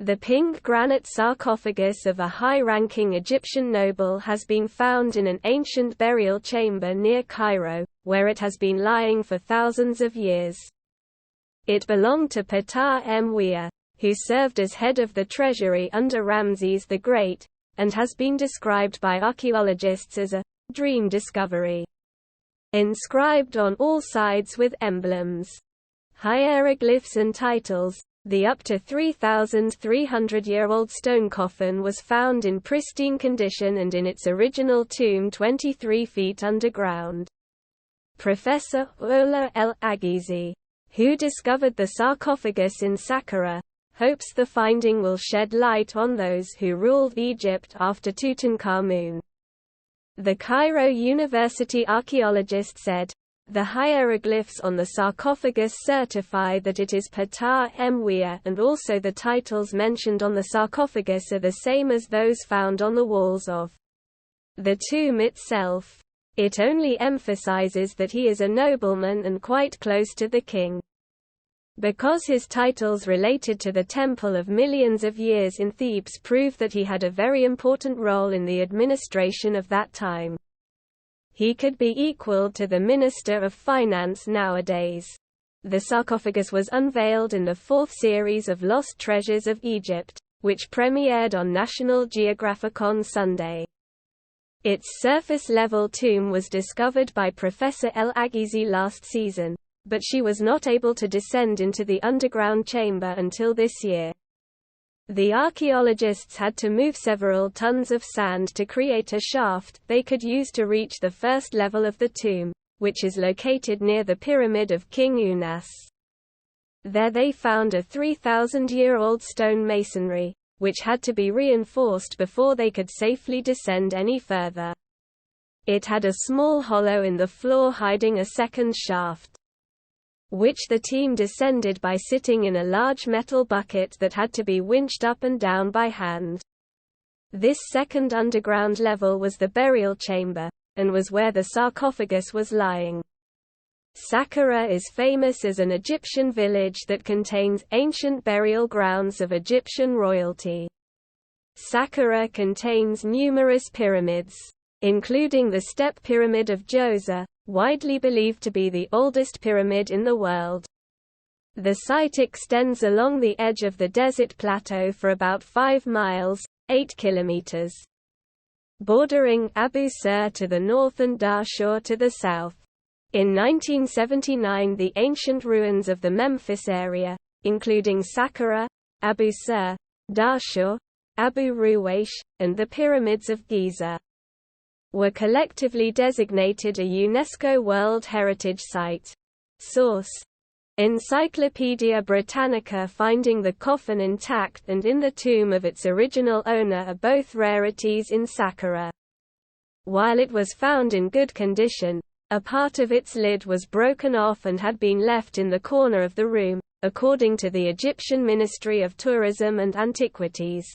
The pink granite sarcophagus of a high-ranking Egyptian noble has been found in an ancient burial chamber near Cairo, where it has been lying for thousands of years. It belonged to Ptah-M-Weah, who served as head of the treasury under Ramses the Great, and has been described by archaeologists as a dream discovery. Inscribed on all sides with emblems, hieroglyphs and titles, the up to 3,300-year-old stone coffin was found in pristine condition and in its original tomb 23 feet underground. Professor Ola El-Aghizi, who discovered the sarcophagus in Saqqara, hopes the finding will shed light on those who ruled Egypt after Tutankhamun. The Cairo University archaeologist said, "The hieroglyphs on the sarcophagus certify that it is Ptah-M-Weah, and also the titles mentioned on the sarcophagus are the same as those found on the walls of the tomb itself. It only emphasizes that he is a nobleman and quite close to the king. Because his titles related to the temple of millions of years in Thebes prove that he had a very important role in the administration of that time. He could be equal to the Minister of Finance nowadays." The sarcophagus was unveiled in the fourth series of Lost Treasures of Egypt, which premiered on National Geographic on Sunday. Its surface-level tomb was discovered by Professor El-Aghizi last season, but she was not able to descend into the underground chamber until this year. The archaeologists had to move several tons of sand to create a shaft they could use to reach the first level of the tomb, which is located near the Pyramid of King Unas. There they found a 3,000-year-old stone masonry, which had to be reinforced before they could safely descend any further. It had a small hollow in the floor hiding a second shaft, which the team descended by sitting in a large metal bucket that had to be winched up and down by hand. This second underground level was the burial chamber, and was where the sarcophagus was lying. Saqqara is famous as an Egyptian village that contains ancient burial grounds of Egyptian royalty. Saqqara contains numerous pyramids, including the Step Pyramid of Djoser, widely believed to be the oldest pyramid in the world. The site extends along the edge of the desert plateau for about 5 miles, 8 kilometers, bordering Abu Sir to the north and Dahshur to the south. In 1979, the ancient ruins of the Memphis area, including Saqqara, Abu Sir, Dahshur, Abu Ruwaysh, and the pyramids of Giza, were collectively designated a UNESCO World Heritage Site. Source: Encyclopaedia Britannica. Finding the coffin intact and in the tomb of its original owner are both rarities in Saqqara. While it was found in good condition, a part of its lid was broken off and had been left in the corner of the room, according to the Egyptian Ministry of Tourism and Antiquities.